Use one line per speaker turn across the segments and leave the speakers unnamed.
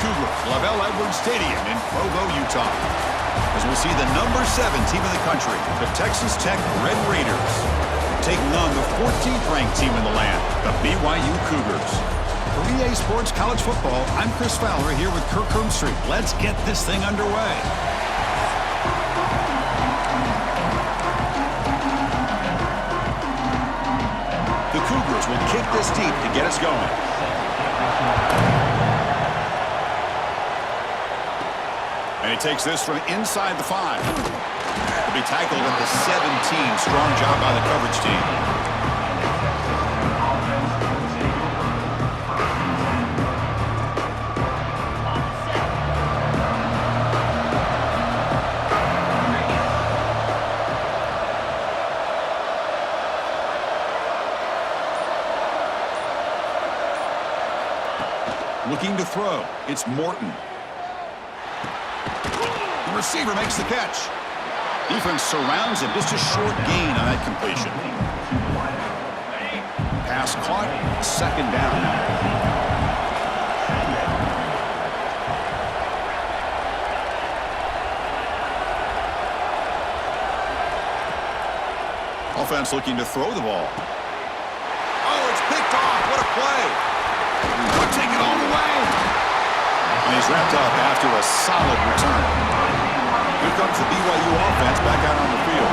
Cougars, Lavelle Edwards Stadium in Provo, Utah. As we'll see the number 7 team in the country, the Texas Tech Red Raiders, taking on the 14th ranked team in the land, the BYU Cougars. For EA Sports College Football, I'm Chris Fowler here with Kirk Hermstreet. Let's get this thing underway. The Cougars will kick this deep to get us going. And he takes this from inside the 5. He'll be tackled at the 17. Strong job by the coverage team. Looking to throw. It's Morton. The receiver makes the catch. Defense surrounds him. Just a short gain on that completion. Pass caught. 2nd down now. Offense looking to throw the ball. Oh, it's picked off. What a play. Take it all the way. And he's wrapped up after a solid return. Here comes the BYU offense back out on the field.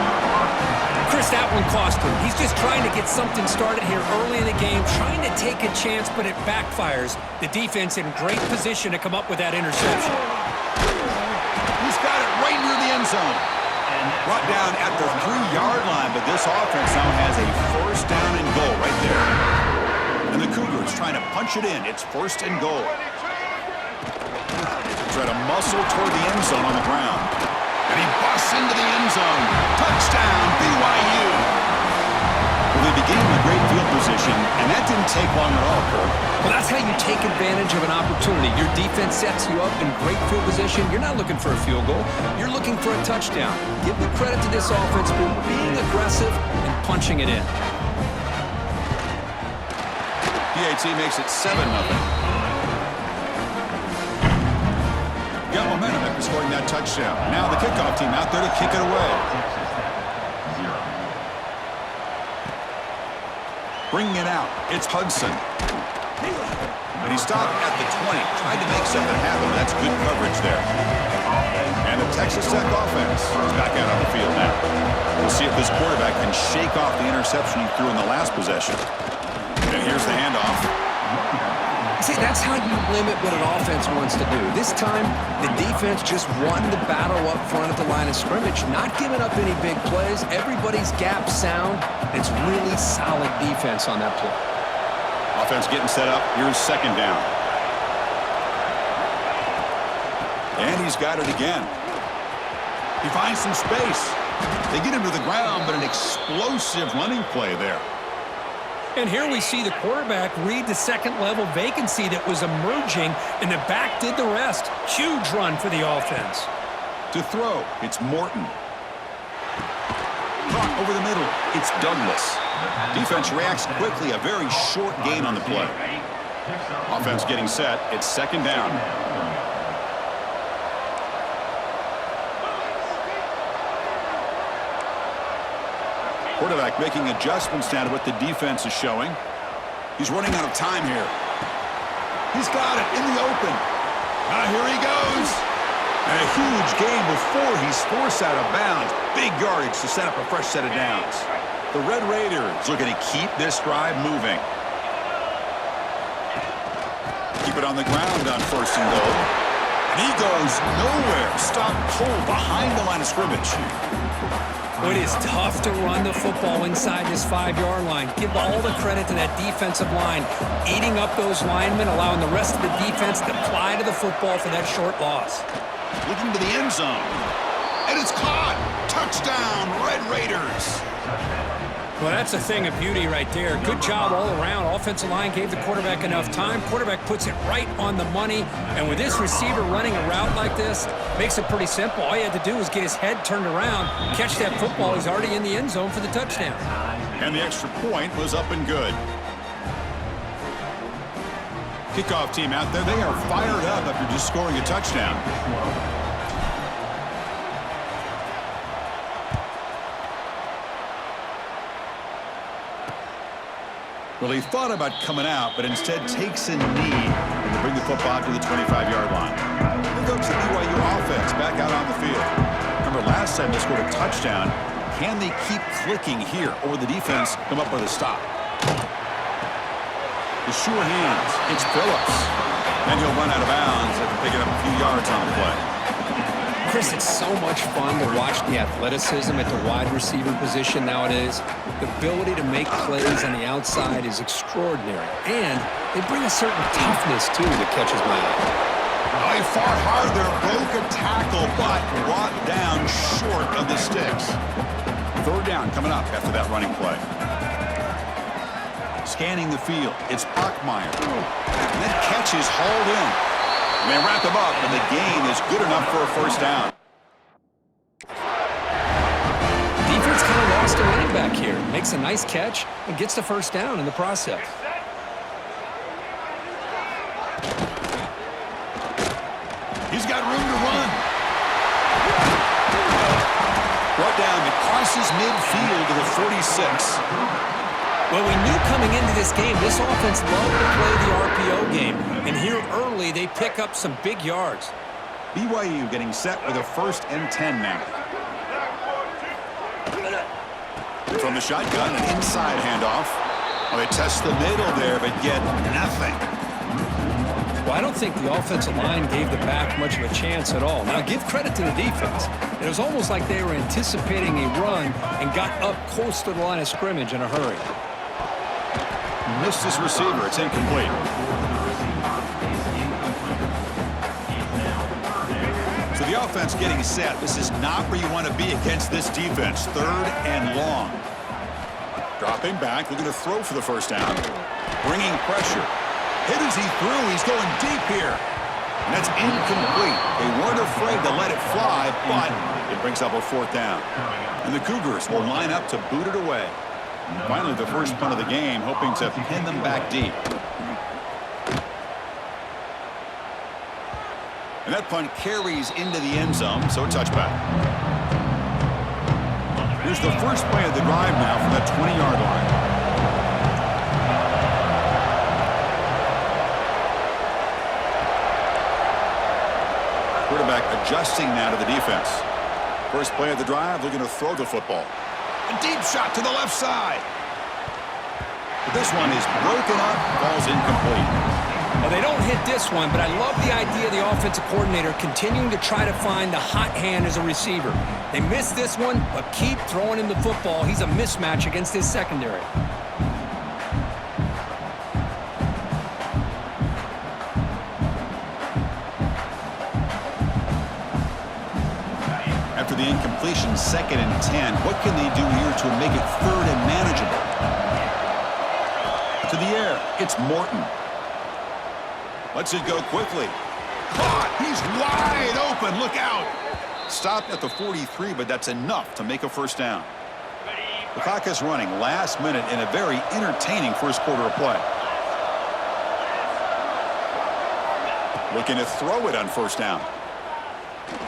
Chris, that one cost him. He's just trying to get something started here early in the game, trying to take a chance, but it backfires. The defense in great position to come up with that interception.
He's got it right near the end zone. Brought down at the 3-yard line, but this offense now has a 1st down and goal right there. And the Cougars trying to punch it in. It's 1st and goal. Try to muscle toward the end zone on the ground. And he busts into the end zone. Touchdown, BYU. Well, they began in a great field position, and that didn't take long at all, Kirk.
Well, that's how you take advantage of an opportunity. Your defense sets you up in great field position. You're not looking for a field goal. You're looking for a touchdown. Give the credit to this offense for being aggressive and punching it in.
PAT makes it 7-0. Got momentum after scoring that touchdown. Now the kickoff team out there to kick it away. Bringing it out. It's Hudson. And he stopped at the 20. Tried to make something happen. That's good coverage there. And the Texas Tech offense is back out on the field now. We'll see if this quarterback can shake off the interception he threw in the last possession. And here's the handoff.
See, that's how you limit what an offense wants to do. This time, the defense just won the battle up front at the line of scrimmage, not giving up any big plays. Everybody's gap sound. It's really solid defense on that play.
Offense getting set up. Here's 2nd down. And he's got it again. He finds some space. They get him to the ground, but an explosive running play there.
And here we see the quarterback read the 2nd-level vacancy that was emerging, and the back did the rest. Huge run for the offense.
To throw, it's Morton. Caught over the middle, it's Douglas. Defense reacts quickly, a very short gain on the play. Offense getting set, it's 2nd down. Quarterback making adjustments now to what the defense is showing. He's running out of time here. He's got it in the open. Here he goes. And a huge gain before he's forced out of bounds. Big yardage to set up a fresh set of downs. The Red Raiders looking to keep this drive moving. Keep it on the ground on 1st and goal. And he goes nowhere. Stop cold behind the line of scrimmage.
It is tough to run the football inside this 5-yard line. Give all the credit to that defensive line, eating up those linemen, allowing the rest of the defense to fly to the football for that short loss.
Looking to the end zone. And it's caught. Touchdown, Red Raiders.
Well, that's a thing of beauty right there. Good job all around. Offensive line gave the quarterback enough time. Quarterback puts it right on the money. And with this receiver running a route like this, makes it pretty simple. All you had to do was get his head turned around, catch that football. He's already in the end zone for the touchdown.
And the extra point was up and good. Kickoff team out there, they are fired up after just scoring a touchdown. Well, he thought about coming out, but instead takes a knee and to bring the football to the 25-yard line. Here comes the BYU offense back out on the field. Remember, last time they scored a touchdown. Can they keep clicking here, or will the defense come up with a stop? The sure hands. It's Phillips. And he'll run out of bounds after picking up a few yards on the play.
Chris, it's so much fun to watch the athleticism at the wide receiver position nowadays. The ability to make plays on the outside is extraordinary. And they bring a certain toughness, too, that catches my eye.
Oh, he fought hard there, broke a tackle, but brought down short of the sticks. Third down coming up after that running play. Scanning the field, it's Bachmeyer. And that catch is hauled in. And they wrap him up, and the gain is good enough for a first down.
Defense kind of lost a running back here. Makes a nice catch and gets the first down in the process.
He's got room to run. Brought down to crosses midfield to the 46.
Well, we knew coming into this game, this offense loved to play the RPO game. And here early, they pick up some big yards.
BYU getting set with a 1st and 10 now. From the shotgun, an inside handoff. Well, they test the middle there, but get nothing.
Well, I don't think the offensive line gave the back much of a chance at all. Now, give credit to the defense. It was almost like they were anticipating a run and got up close to the line of scrimmage in a hurry.
Missed his receiver. It's incomplete. So the offense getting set. This is not where you want to be against this defense. 3rd and long. Dropping back, looking to throw for the first down. Bringing pressure. Hit as he threw. He's going deep here. And that's incomplete. They weren't afraid to let it fly, but it brings up a 4th down. And the Cougars will line up to boot it away. Finally, the first punt of the game, hoping to pin them back deep. And that punt carries into the end zone, so a touchback. Here's the first play of the drive now from that 20-yard line. Quarterback adjusting now to the defense. First play of the drive, looking to throw the football. A deep shot to the left side. But this one is broken up, falls incomplete.
Well, they don't hit this one, but I love the idea of the offensive coordinator continuing to try to find the hot hand as a receiver. They missed this one, but keep throwing him the football. He's a mismatch against his secondary.
After the incompletion, 2nd and 10. What can they do here to make it 3rd and manageable? To the air, it's Morton. Lets it go quickly. Caught! He's wide open. Look out! Stopped at the 43, but that's enough to make a first down. The clock is running last minute in a very entertaining first quarter of play. Looking to throw it on first down.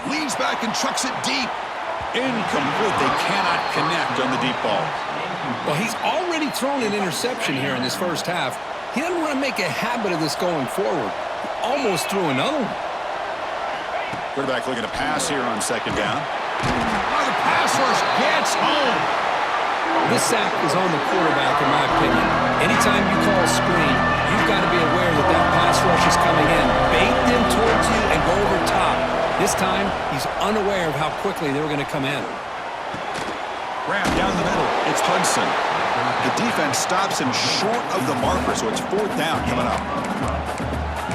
Leans back and chucks it deep. Incomplete. They cannot connect on the deep ball.
Well, he's already thrown an interception here in this first half. He doesn't want to make a habit of this going forward. He almost threw another one.
Quarterback looking to pass here on 2nd down. Oh, the pass rush gets home.
This sack is on the quarterback, in my opinion. Anytime you call a screen, you've got to be aware that that pass rush is coming in. Bait them towards you and go over top. This time, he's unaware of how quickly they were going to come in.
Grab down the middle. It's Hudson. The defense stops him short of the marker, so it's 4th down coming up.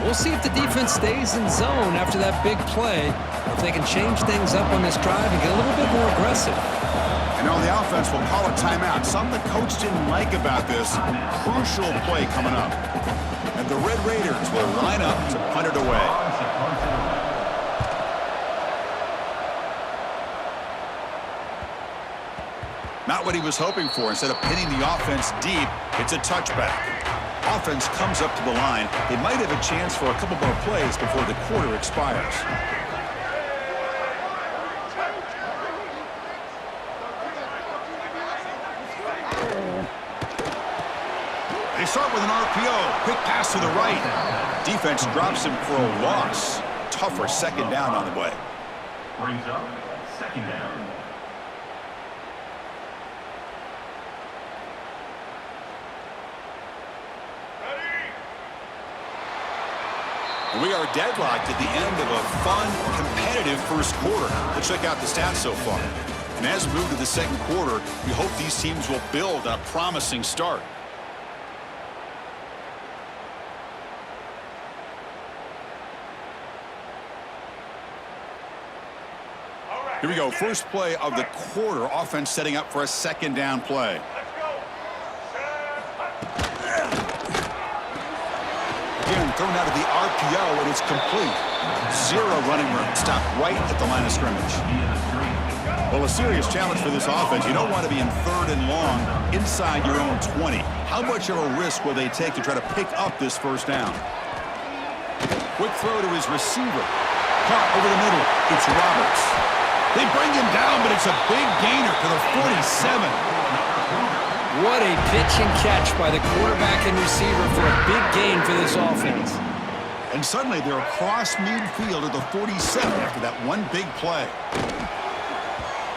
We'll see if the defense stays in zone after that big play, or if they can change things up on this drive and get a little bit more aggressive.
And on the offense will call a timeout. Something the coach didn't like about this. Crucial play coming up. And the Red Raiders will line up to punt it away. Not what he was hoping for. Instead of pinning the offense deep, it's a touchback. offense comes up to the line, they might have a chance for a couple more plays before the quarter expires. They start with an RPO. Quick pass to the right. Defense drops him for a loss. Tougher second down on the way.
Brings up second down.
We are deadlocked at the end of a fun, competitive first quarter. Let's check out the stats so far. And as we move to the second quarter, we hope these teams will build on a promising start. Here we go. First play of the quarter. Offense setting up for a second down play. Again, thrown out of the RPO, and it's complete. Zero running room. Stopped right at the line of scrimmage. Well, a serious challenge for this offense. You don't want to be in third and long inside your own 20. How much of a risk will they take to try to pick up this first down? Quick throw to his receiver. Caught over the middle. It's Roberts. They bring him down, but it's a big gainer to the 47.
What a pitch and catch by the quarterback and receiver for a big gain for this offense.
And suddenly they're across midfield at the 47 after that one big play.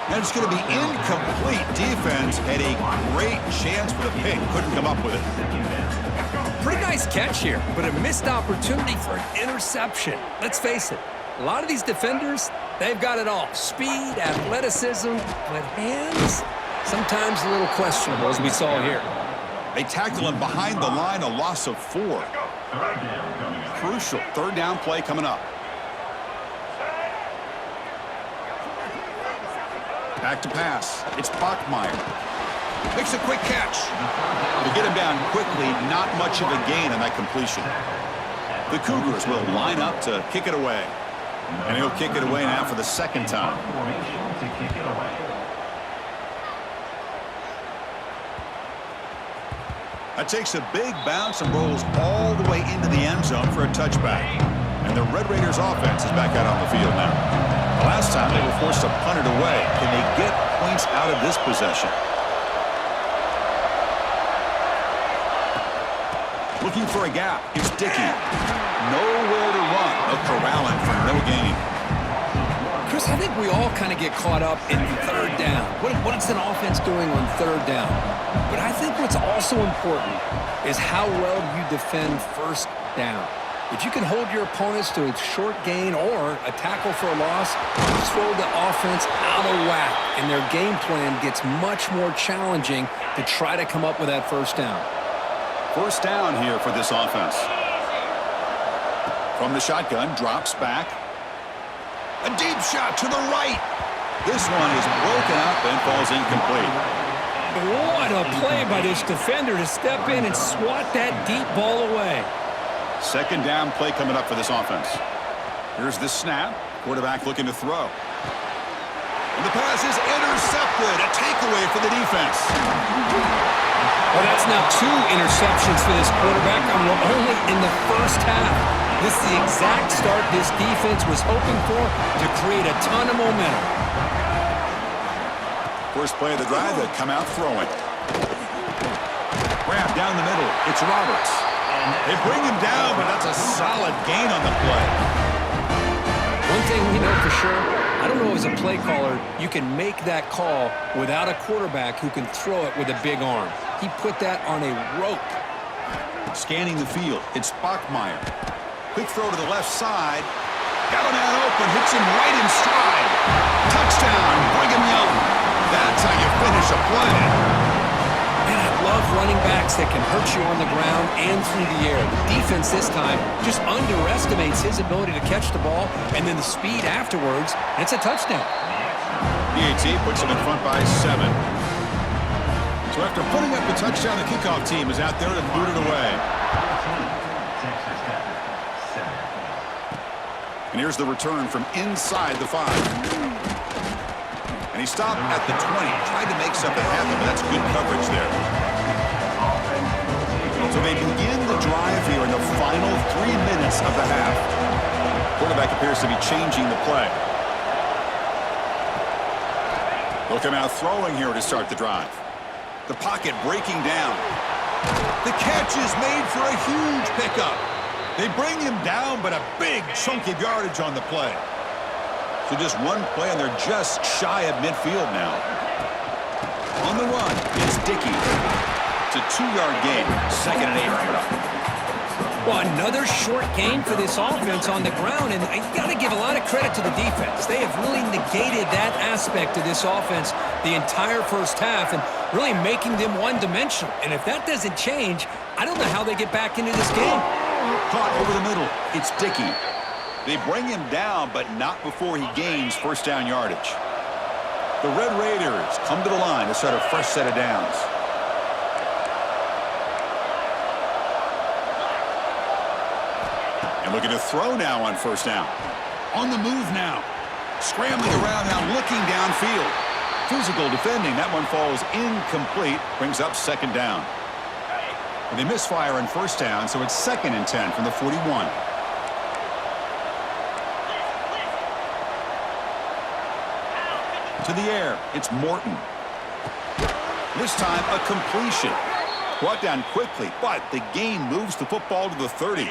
And it's going to be incomplete. Defense had a great chance for the pick. Couldn't come up with it.
Pretty nice catch here, but a missed opportunity for an interception. Let's face it, a lot of these defenders, they've got it all. Speed, athleticism, but hands, sometimes a little questionable, as we saw here.
They tackle him behind the line, a loss of 4. Crucial third down play coming up. Back to pass. It's Bachmeier. Makes a quick catch. To get him down quickly, not much of a gain on that completion. The Cougars will line up to kick it away. And he'll kick it away now for the second time. That takes a big bounce and rolls all the way into the end zone for a touchback. And the Red Raiders offense is back out on the field now. The last time they were forced to punt it away. Can they get points out of this possession? Looking for a gap. It's Dickey. Nowhere to run. They'll corral him for no gain.
Chris, I think we all kind of get caught up in third down. What's an offense doing on third down? But I think what's also important is how well you defend first down. If you can hold your opponents to a short gain or a tackle for a loss, you throw the offense out of whack, and their game plan gets much more challenging to try to come up with that first down.
First down here for this offense. From the shotgun, drops back. A deep shot to the right. This one is broken up and falls incomplete.
What a play by this defender to step in and swat that deep ball away.
Second down play coming up for this offense. Here's the snap. Quarterback looking to throw. And the pass is intercepted. A takeaway for the defense.
Well, that's now 2 interceptions for this quarterback, and we're only in the first half. This is the exact start this defense was hoping for to create a ton of momentum.
First play of the drive, they come out throwing. Grab down the middle. It's Roberts. They bring him down, but that's a solid gain on the play.
One thing we know for sure, I don't know as a play caller, you can make that call without a quarterback who can throw it with a big arm. He put that on a rope.
Scanning the field, it's Bachmeier. Quick throw to the left side. Got a man open, hits him right in stride. Touchdown, Brigham Young. That's how you finish a play.
Man, I love running backs that can hurt you on the ground and through the air. The defense this time just underestimates his ability to catch the ball, and then the speed afterwards, and it's a touchdown.
PAT puts him in front by 7. So after putting up the touchdown, the kickoff team is out there to boot it away. And here's the return from inside the 5. And he stopped at the 20. Tried to make something happen, but that's good coverage there. So they begin the drive here in the final 3 minutes of the half. Quarterback appears to be changing the play. Look him out throwing here to start the drive. The pocket breaking down. The catch is made for a huge pickup. They bring him down, but a big chunk of yardage on the play. So just one play, and they're just shy of midfield now. On the run, it's Dickey. It's a 2-yard gain. 2nd and 8.
Well, another short gain for this offense on the ground, and I got to give a lot of credit to the defense. They have really negated that aspect of this offense the entire first half and really making them one-dimensional. And if that doesn't change, I don't know how they get back into this game.
Caught over the middle. It's Dickey. They bring him down, but not before he gains first down yardage. The Red Raiders come to the line to start a fresh set of downs. And looking to throw now on first down. On the move now. Scrambling around now, looking downfield. Physical defending. That one falls incomplete. Brings up 2nd down. And they misfire on first down, so it's 2nd and 10 from the 41. To the air, it's Morton. This time, a completion. Brought down quickly, but the game moves the football to the 30.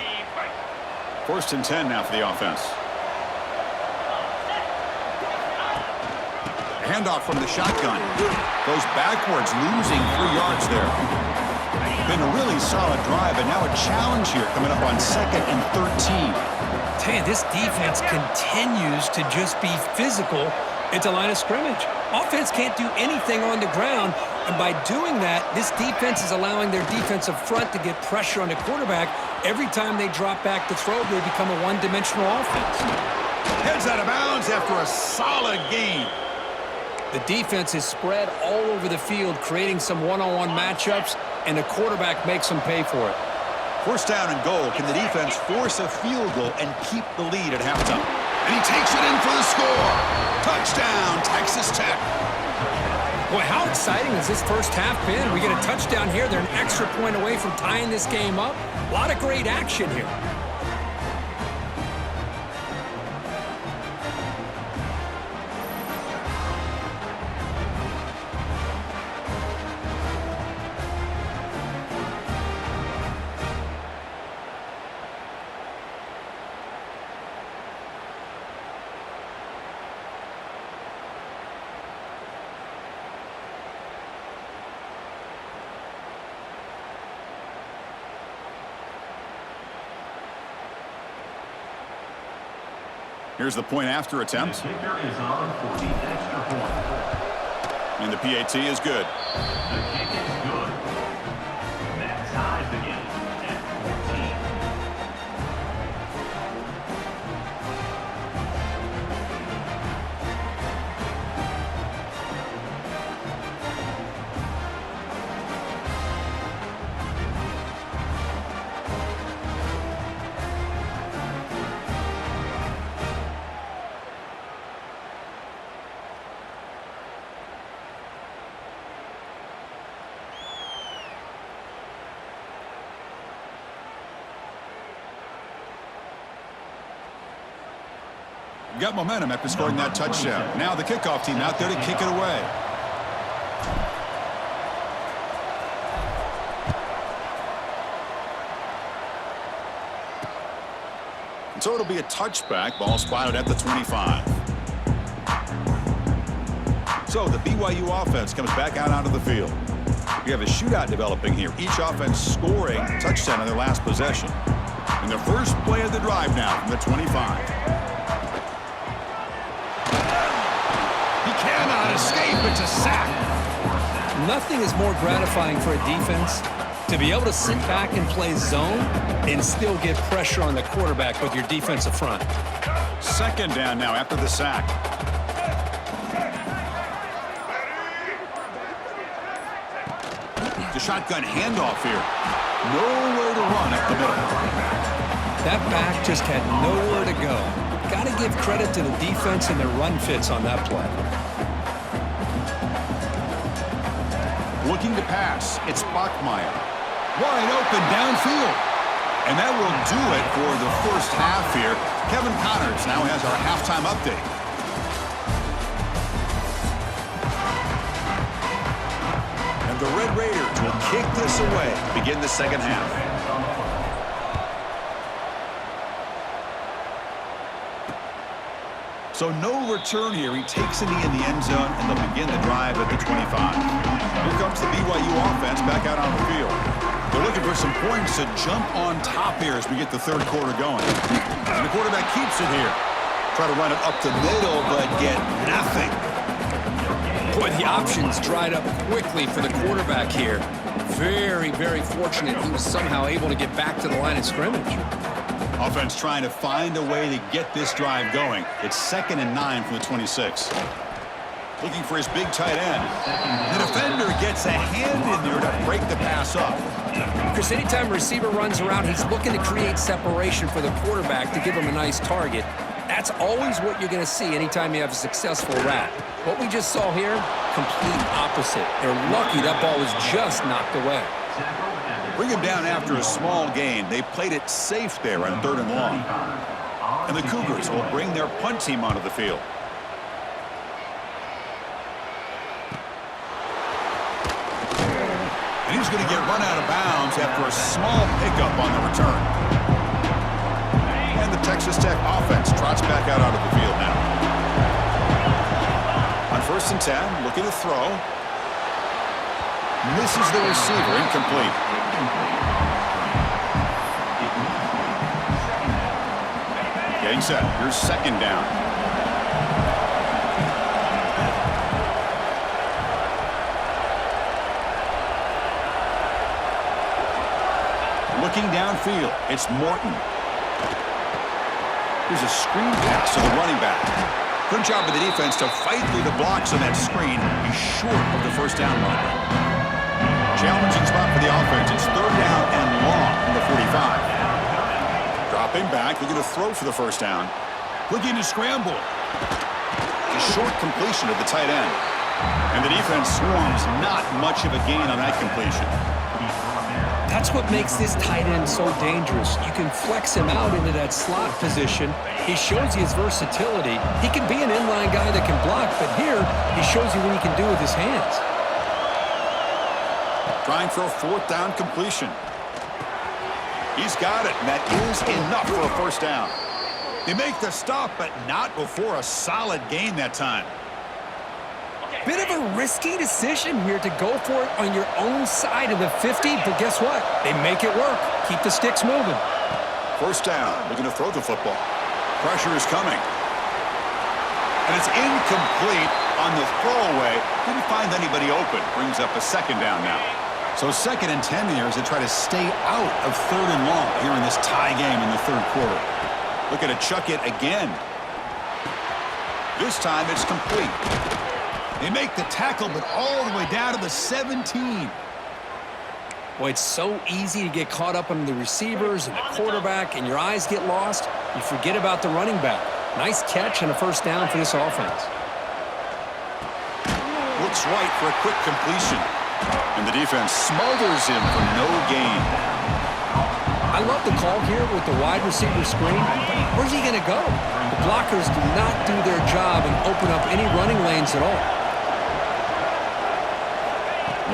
1st and 10 now for the offense. Handoff from the shotgun. Goes backwards, losing 3 yards there. Been a really solid drive, and now a challenge here coming up on 2nd and 13.
Tell you, this defense continues to just be physical at the line of scrimmage. Offense can't do anything on the ground, and by doing that, this defense is allowing their defensive front to get pressure on the quarterback. Every time they drop back to throw, they become a one-dimensional offense.
Heads out of bounds after a solid game.
The defense is spread all over the field, creating some one-on-one matchups, and the quarterback makes them pay for it.
1st down and goal. Can the defense force a field goal and keep the lead at halftime? And he takes it in for the score. Touchdown, Texas Tech.
Boy, how exciting has this first half been? We get a touchdown here. They're an extra point away from tying this game up. A lot of great action here.
Here's the point after attempt.
The kicker is on for the extra point.
And the PAT is good.
The kick is good. That ties the game at 14.
Got momentum after scoring that touchdown. Now the kickoff team out there to kick it away. And so it'll be a touchback. Ball spotted at the 25. So the BYU offense comes back out onto the field. We have a shootout developing here. Each offense scoring a touchdown on their last possession. And the first play of the drive now from the 25. Cannot escape. It's a sack.
Nothing is more gratifying for a defense to be able to sit back and play zone and still get pressure on the quarterback with your defensive front.
2nd down now after the sack. The shotgun handoff here. Nowhere to run up the middle.
That back just had nowhere to go. Got to give credit to the defense and their run fits on that play.
Looking to pass. It's Bachmeier. Wide open downfield. And that will do it for the first half here. Kevin Connors now has our halftime update. And the Red Raiders will kick this away to begin the second half. So no return here. He takes a knee in the end zone, and they'll begin the drive at the 25. Here comes the BYU offense back out on the field. They're looking for some points to jump on top here as we get the third quarter going. And the quarterback keeps it here. Try to run it up the middle, but get nothing.
Boy, the options dried up quickly for the quarterback here. Very, very fortunate he was somehow able to get back to the line of scrimmage.
Offense trying to find a way to get this drive going. It's 2nd and 9 from the 26. Looking for his big tight end. The defender gets a hand in there to break the pass up.
Chris, anytime a receiver runs around, he's looking to create separation for the quarterback to give him a nice target. That's always what you're going to see anytime you have a successful route. What we just saw here, complete opposite. They're lucky that ball was just knocked away.
Bring him down after a small gain. They played it safe there on 3rd and long. And the Cougars will bring their punt team onto the field. And he's going to get run out of bounds after a small pickup on the return. And the Texas Tech offense trots back out onto the field now. On 1st and 10, looking to throw. Misses the receiver, incomplete. Getting set. Here's 2nd down. Looking downfield, it's Morton. Here's a screen pass to the running back. Good job of the defense to fight through the blocks on that screen. He's short of the first down line. Challenging spot for the offense. It's 3rd down and long from the 45. Dropping back, looking to throw for the first down. Looking to scramble. A short completion of the tight end. And the defense swarms. Not much of a gain on that completion.
That's what makes this tight end so dangerous. You can flex him out into that slot position. He shows you his versatility. He can be an inline guy that can block, but here he shows you what he can do with his hands.
Trying for a 4th down completion. He's got it, and that is enough for a first down. They make the stop, but not before a solid gain that time.
Bit of a risky decision here to go for it on your own side of the 50, but guess what? They make it work. Keep the sticks moving.
First down, looking to throw the football. Pressure is coming. And it's incomplete on the throwaway. Didn't find anybody open. Brings up a 2nd down now. So 2nd and 10 here as they try to stay out of 3rd and long here in this tie game in the 3rd quarter. Looking to chuck it again. This time it's complete. They make the tackle, but all the way down to the 17.
Boy, it's so easy to get caught up on the receivers and the quarterback, and your eyes get lost. You forget about the running back. Nice catch and a first down for this offense.
Looks right for a quick completion. And the defense smothers him for no gain.
I love the call here with the wide receiver screen, but where's he going to go? The blockers do not do their job and open up any running lanes at all.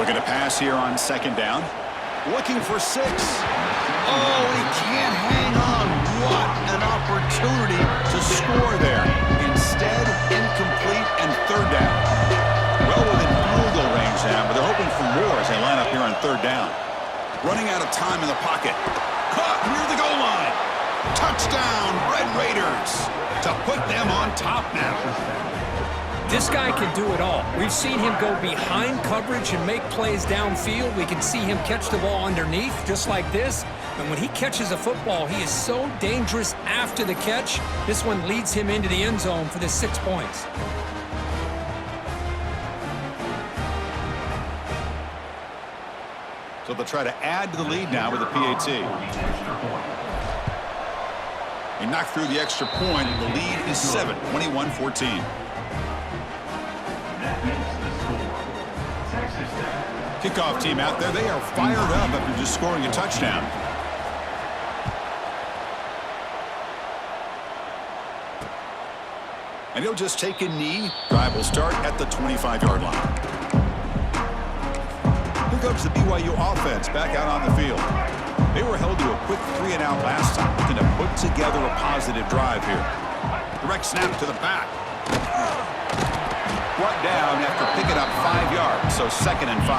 Looking to pass here on 2nd down. Looking for 6. Oh, he can't hang on. What an opportunity to score there. Instead, incomplete and 3rd down. Well within field goal range now, but they're hoping for more as they line up here on 3rd down. Running out of time in the pocket. Caught near the goal line. Touchdown, Red Raiders, to put them on top now.
This guy can do it all. We've seen him go behind coverage and make plays downfield. We can see him catch the ball underneath just like this. And when he catches a football, he is so dangerous after the catch. This one leads him into the end zone for the 6 points.
So they'll try to add to the lead now with a PAT. He knocked through the extra point, and the lead is 7, 21-14. Kickoff team out there, they are fired up after just scoring a touchdown. And he'll just take a knee. Drive will start at the 25-yard line. Here comes the BYU offense back out on the field. They were held to a quick 3-and-out last time, looking to put together a positive drive here. Direct snap to the back. Brought down after picking up 5 yards, so 2nd and 5.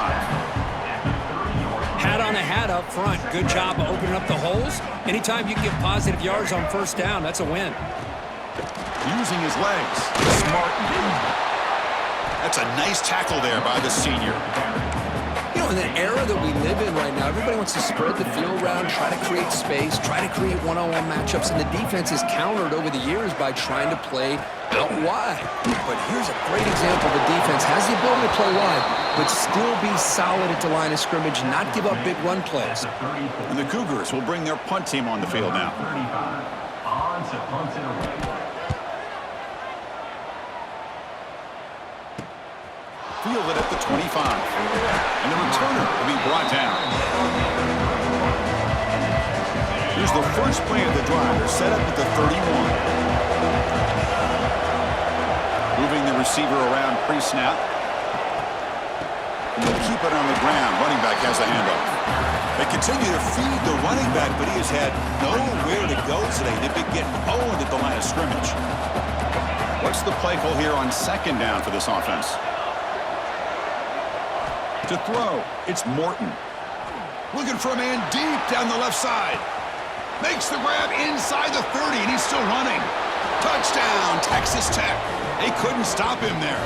Hat on a hat up front. Good job of opening up the holes. Anytime you can get positive yards on first down, that's a win.
Using his legs. Smart. That's a nice tackle there by the senior.
You know, in the era that we live in right now, everybody wants to spread the field around, try to create space, try to create one-on-one matchups, and the defense is countered over the years by trying to play out wide. But here's a great example. The defense has the ability to play wide, but still be solid at the line of scrimmage, not give up big run plays.
And the Cougars will bring their punt team on the field now.
On to punt it away.
Fielded at the 25. And the returner will be brought down. Here's the first play of the drive. They're set up at the 31. Moving the receiver around pre-snap. And they'll keep it on the ground. Running back has the handoff. They continue to feed the running back, but he has had nowhere to go today. They've been getting owned at the line of scrimmage. What's the play call here on 2nd down for this offense? To throw, it's Morton. Looking for a man deep down the left side. Makes the grab inside the 30, and he's still running. Touchdown, Texas Tech. They couldn't stop him there.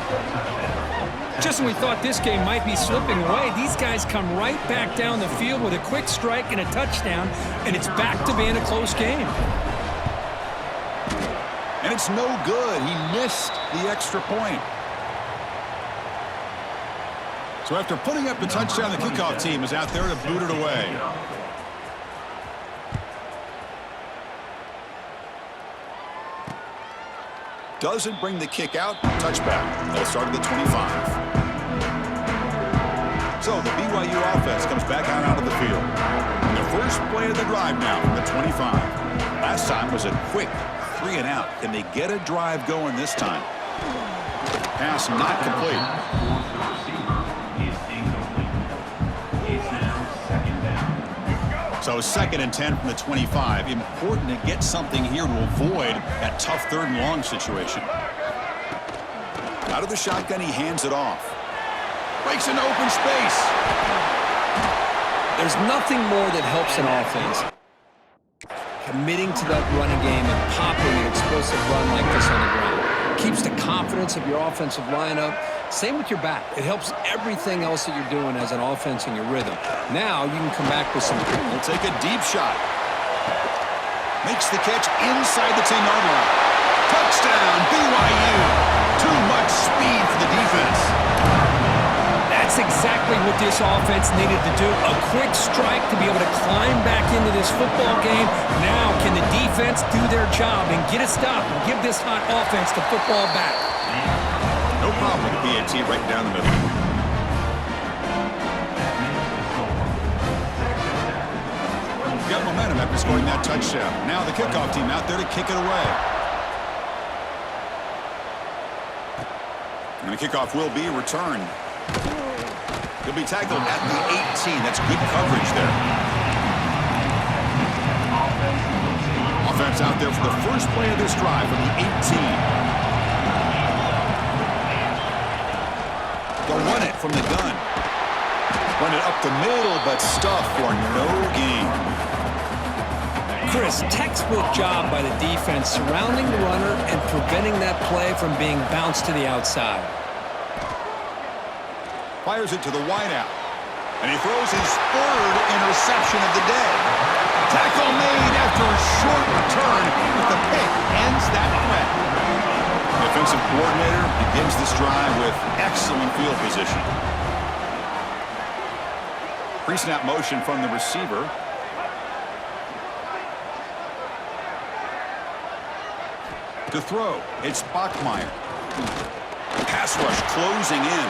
Just when we thought this game might be slipping away, these guys come right back down the field with a quick strike and a touchdown, and it's back to being a close game.
And it's no good. He missed the extra point. So after putting up the touchdown, the kickoff team is out there to boot it away. Doesn't bring the kick out. Touchback. They'll start at the 25. So the BYU offense comes back out onto the field. And the first play of the drive now from the 25. Last time was a quick 3-and-out. Can they get a drive going this time? Pass not complete. So 2nd and 10 from the 25. Important to get something here to avoid that tough 3rd and long situation. Out of the shotgun, he hands it off. Breaks into open space.
There's nothing more that helps an offense. Committing to that running game and popping an explosive run like this on the ground. Keeps the confidence of your offensive lineup. Same with your back. It helps everything else that you're doing as an offense in your rhythm. Now you can come back with some...
He'll take a deep shot. Makes the catch inside the 10-yard line. Touchdown, BYU. Too much speed for the defense.
That's exactly what this offense needed to do. A quick strike to be able to climb back into this football game. Now can the defense do their job and get a stop and give this hot offense the football back?
No problem with the PAT right down the middle. Got momentum after scoring that touchdown. Now the kickoff team out there to kick it away. And the kickoff will be returned. He'll be tackled at the 18. That's good coverage there. Offense out there for the first play of this drive from the 18. They'll run it from the gun. Run it up the middle, but stuffed for no gain.
Chris, textbook job by the defense surrounding the runner and preventing that play from being bounced to the outside.
Fires it to the wideout. And he throws his 3rd interception of the day. Tackle made after a short return, but the pick ends that threat. Defensive coordinator begins this drive with excellent field position. Pre-snap motion from the receiver. To throw, it's Bachmeier. Pass rush closing in.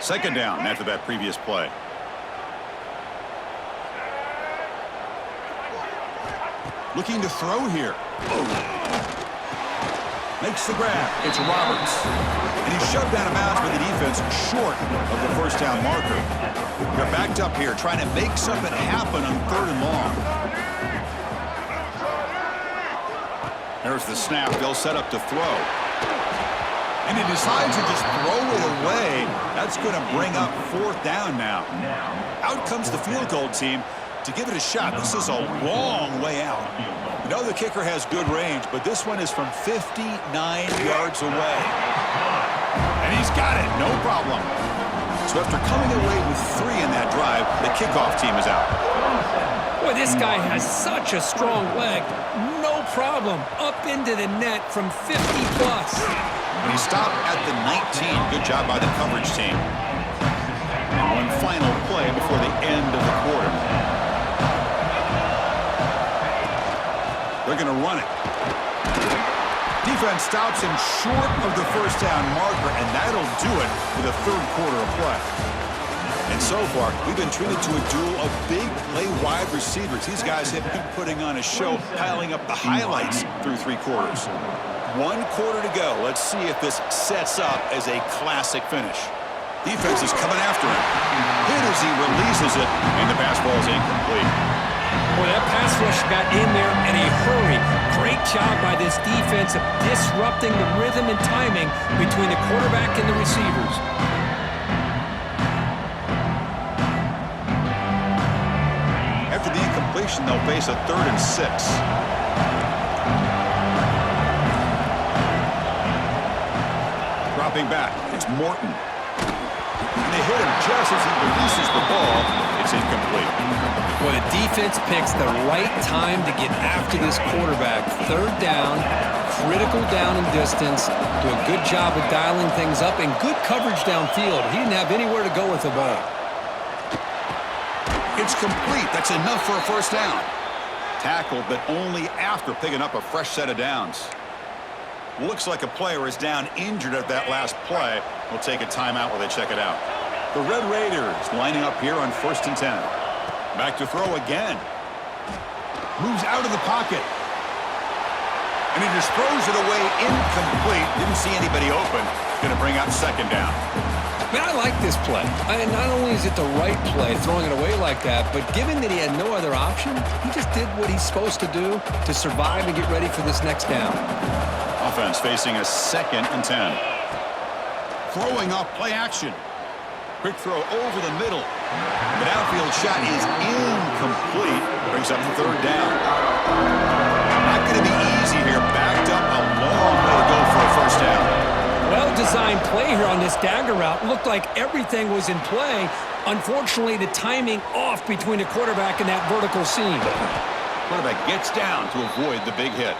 Second down after that previous play. Looking to throw here. Makes the grab. It's Roberts. And he's shoved out of bounds by the defense short of the first down marker. They're backed up here trying to make something happen on 3rd and long. There's the snap. They'll set up to throw. And he decides to just throw it away. That's going to bring up 4th down now. Out comes the field goal team to give it a shot. This is a long way out. You know the kicker has good range, but this one is from 59 yards away. And he's got it, no problem. So after coming away with 3 in that drive, the kickoff team is out.
Boy, this guy has such a strong leg. No problem. Up into the net from 50+.
And he stopped at the 19. Good job by the coverage team. And one final play before the end of the quarter. They're going to run it. Defense stops him short of the first down marker, and that'll do it for the 3rd quarter of play. And so far, we've been treated to a duel of big play wide receivers. These guys have been putting on a show, piling up the highlights through 3 quarters. 1 quarter to go. Let's see if this sets up as a classic finish. Defense is coming after him. Hit as he releases it, and the pass ball is incomplete.
Boy, that pass rush got in there in a hurry. Great job by this defense of disrupting the rhythm and timing between the quarterback and the receivers.
After the incompletion, they'll face a 3rd and 6. Dropping back, it's Morton. And they hit him just as he releases the ball. It's incomplete.
Well, the defense picks the right time to get after this quarterback. 3rd down, critical down and distance. Do a good job of dialing things up and good coverage downfield. He didn't have anywhere to go with the ball.
It's complete. That's enough for a first down. Tackled, but only after picking up a fresh set of downs. Looks like a player is down injured at that last play. We'll take a timeout while they check it out. The Red Raiders lining up here on 1st and 10. Back to throw again. Moves out of the pocket. And he just throws it away incomplete. Didn't see anybody open. Going to bring out 2nd down.
Man, I like this play. Not only is it the right play, throwing it away like that, but given that he had no other option, he just did what he's supposed to do to survive and get ready for this next down.
Offense facing a 2nd and 10. Throwing off play action. Quick throw over the middle. The downfield shot is incomplete. Brings up 3rd down. Not going to be easy here. Backed up a long way to go for a first down.
Well-designed play here on this dagger route. Looked like everything was in play. Unfortunately, the timing off between the quarterback and that vertical seam.
Quarterback gets down to avoid the big hit.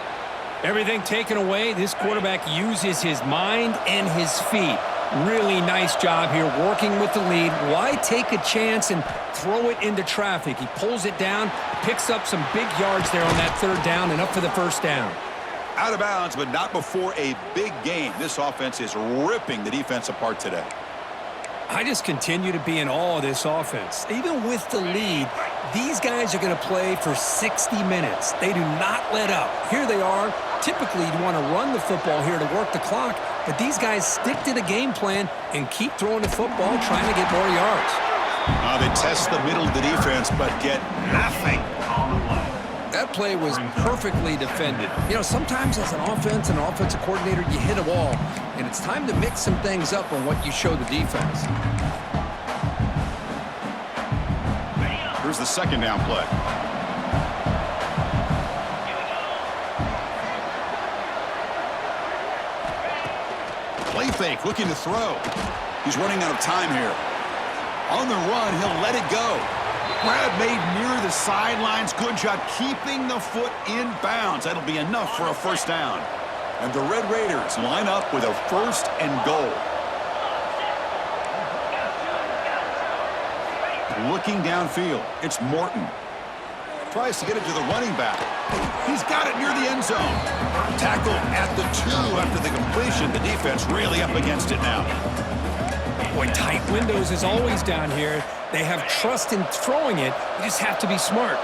Everything taken away, this quarterback uses his mind and his feet. Really nice job here working with the lead. Why take a chance and throw it into traffic? He pulls it down, picks up some big yards there on that 3rd down and up for the first down.
Out of bounds, but not before a big game. This offense is ripping the defense apart today.
I just continue to be in awe of this offense. Even with the lead, these guys are going to play for 60 minutes. They do not let up. Here they are. Typically, you'd want to run the football here to work the clock, but these guys stick to the game plan and keep throwing the football, trying to get more yards.
They test the middle of the defense, but get nothing.
That play was perfectly defended. You know, sometimes as an offense and an offensive coordinator, you hit a wall, and it's time to mix some things up on what you show the defense.
Here's the 2nd down play. Play fake, looking to throw. He's running out of time here. On the run, he'll let it go. Grab made near the sidelines. Good job keeping the foot in bounds. That'll be enough for a first down. And the Red Raiders line up with a 1st and goal. Looking downfield, it's Morton. Tries to get it to the running back. He's got it near the end zone. Tackle at the 2 after the completion. The defense really up against it now.
Boy, tight windows is always down here. They have trust in throwing it. You just have to be smart.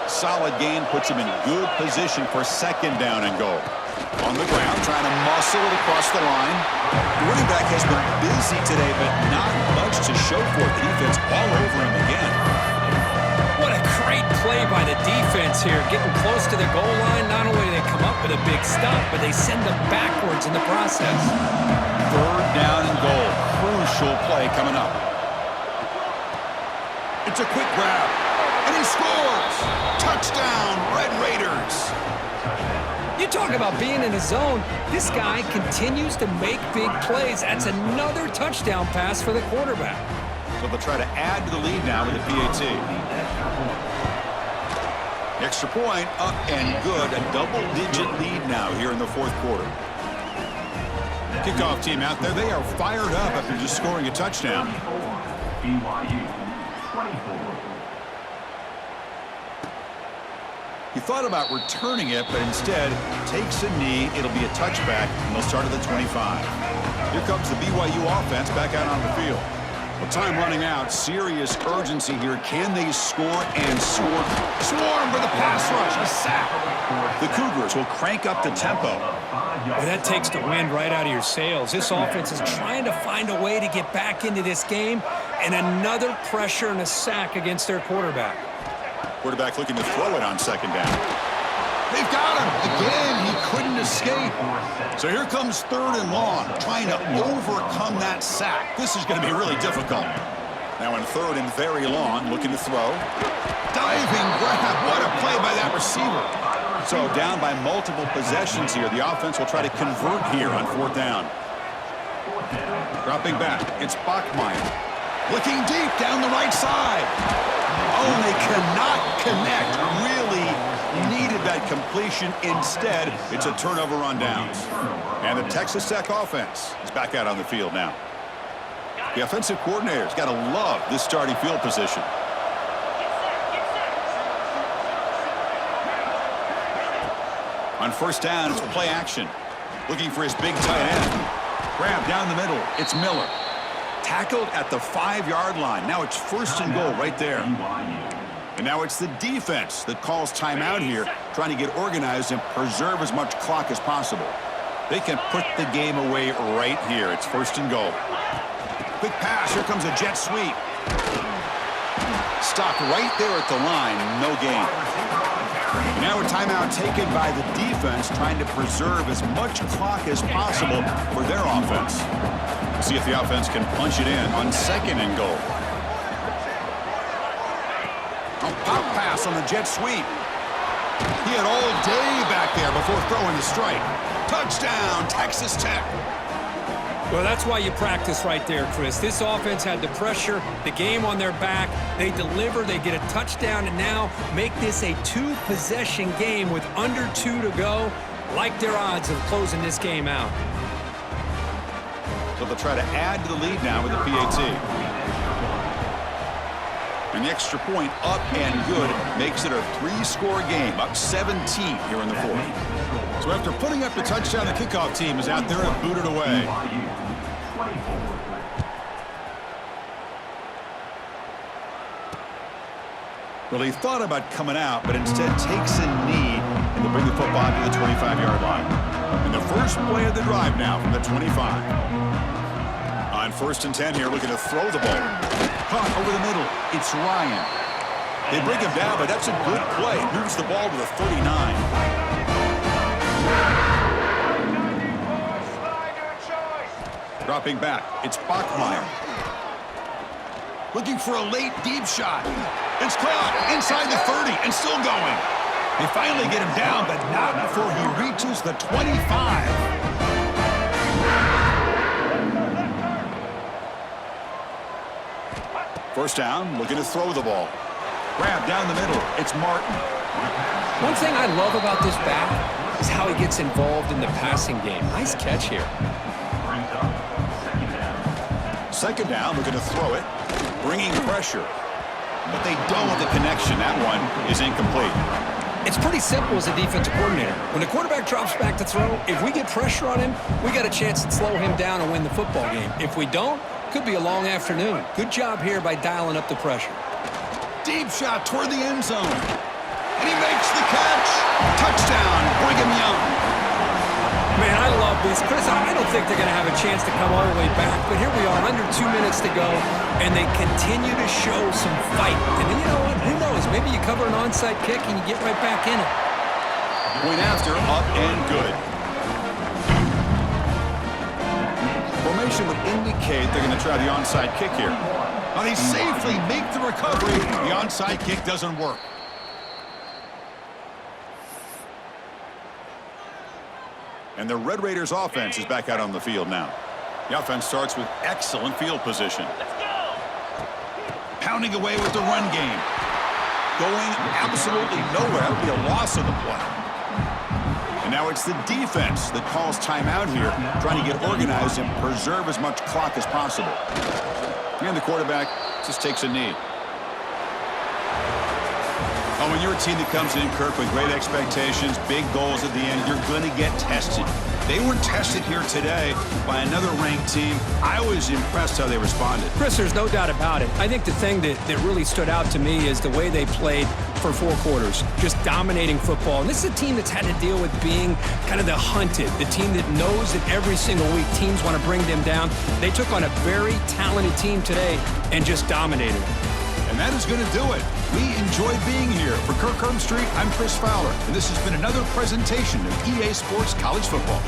Solid gain puts him in good position for second down and goal. On the ground, trying to muscle it across the line. The running back has been busy today, but not much to show for it. The defense all over him again.
What a great play by the defense here. Getting close to the goal line, not only do they come up with a big stop, but they send them backwards in the process.
Third down and goal. Crucial play coming up. It's a quick grab, and he scores! Touchdown, Red Raiders!
You talk about being in a zone. This guy continues to make big plays. That's another touchdown pass for the quarterback.
So they'll try to add to the lead now with the PAT. Extra point, up and good. A double-digit lead now here in the fourth quarter. Kickoff team out there. They are fired up after just scoring a touchdown.
BYU 24.
He thought about returning it, but instead takes a knee. It'll be a touchback, and they'll start at the 25. Here comes the BYU offense back out on the field. Well, time running out. Serious urgency here. Can they score and score? Swarm for the pass rush. A sack. The Cougars will crank up the tempo.
Well, that takes the wind right out of your sails. This offense is trying to find a way to get back into this game, and another pressure and a sack against their quarterback.
Quarterback looking to throw it on second down. They've got him. Again, he couldn't escape. So here comes third and long, trying to overcome that sack. This is going to be really difficult. Now in third and very long, looking to throw. Diving grab. What a play by that receiver. So down by multiple possessions here. The offense will try to convert here on fourth down. Dropping back. It's Bachmeier. Looking deep down the right side. Oh, and they cannot connect. Really needed that completion. Instead, it's a turnover on downs. And the Texas Tech offense is back out on the field now. The offensive coordinator's got to love this starting field position. On first down, it's play action. Looking for his big tight end. Grab down the middle. It's Miller. Tackled at the 5-yard line. Now it's first and goal right there. And now it's the defense that calls timeout here, trying to get organized and preserve as much clock as possible. They can put the game away right here. It's first and goal. Quick pass. Here comes a jet sweep. Stopped right there at the line. No gain. Now a timeout taken by the defense, trying to preserve as much clock as possible for their offense. See if the offense can punch it in on second and goal. A pop pass on the jet sweep. He had all day back there before throwing the strike. Touchdown, Texas Tech.
Well, that's why you practice right there, Chris. This offense had the pressure, the game on their back. They deliver, they get a touchdown, and now make this a 2-possession game with under 2 to go. Like their odds of closing this game out.
So they'll try to add to the lead now with the PAT. And the extra point up and good makes it a 3-score game, up 17 here in the fourth. So after putting up the touchdown, the kickoff team is out there and booted away. Well, he thought about coming out, but instead takes a knee and to bring the football to the 25-yard line. And the first play of the drive now from the 25. On first and 10 here, looking to throw the ball. Caught over the middle. It's Ryan. They bring him down, but that's a good play. Moves the ball to the 39. Dropping back. It's Bachmeier. Looking for a late deep shot. It's caught inside the 30 and still going. They finally get him down, but not before he reaches the 25. First down, looking to throw the ball. Grab down the middle. It's Martin.
One thing I love about this back is how he gets involved in the passing game. Nice catch here.
Second down, looking to throw it. Bringing pressure. But they don't with the connection. That one is incomplete.
It's pretty simple as a defensive coordinator. When the quarterback drops back to throw, if we get pressure on him, we got a chance to slow him down and win the football game. If we don't, could be a long afternoon. Good job here by dialing up the pressure.
Deep shot toward the end zone. And he makes the catch. Touchdown, Brigham Young.
Man, I love this. Chris, I don't think they're going to have a chance to come all the way back, but here we are, under 2 minutes to go, and they continue to show some fight. And then, you know what? Who knows? Maybe you cover an onside kick and you get right back in it.
Point after, up and good. Formation would indicate they're going to try the onside kick here. But they safely make the recovery. The onside kick doesn't work. And the Red Raiders offense is back out on the field now. The offense starts with excellent field position. Pounding away with the run game. Going absolutely nowhere. That would be a loss of the play. And now it's the defense that calls timeout here, trying to get organized and preserve as much clock as possible. And the quarterback just takes a knee. Oh, when you're a team that comes in, Kirk, with great expectations, big goals at the end, you're going to get tested. They were tested here today by another ranked team. I was impressed how they responded.
Chris, there's no doubt about it. I think the thing that really stood out to me is the way they played for 4 quarters, just dominating football. And this is a team that's had to deal with being kind of the hunted, the team that knows that every single week teams want to bring them down. They took on a very talented team today and just dominated it.
And that is going to do it. We enjoyed being here. For Kirk Street, I'm Chris Fowler, and this has been another presentation of EA Sports College Football.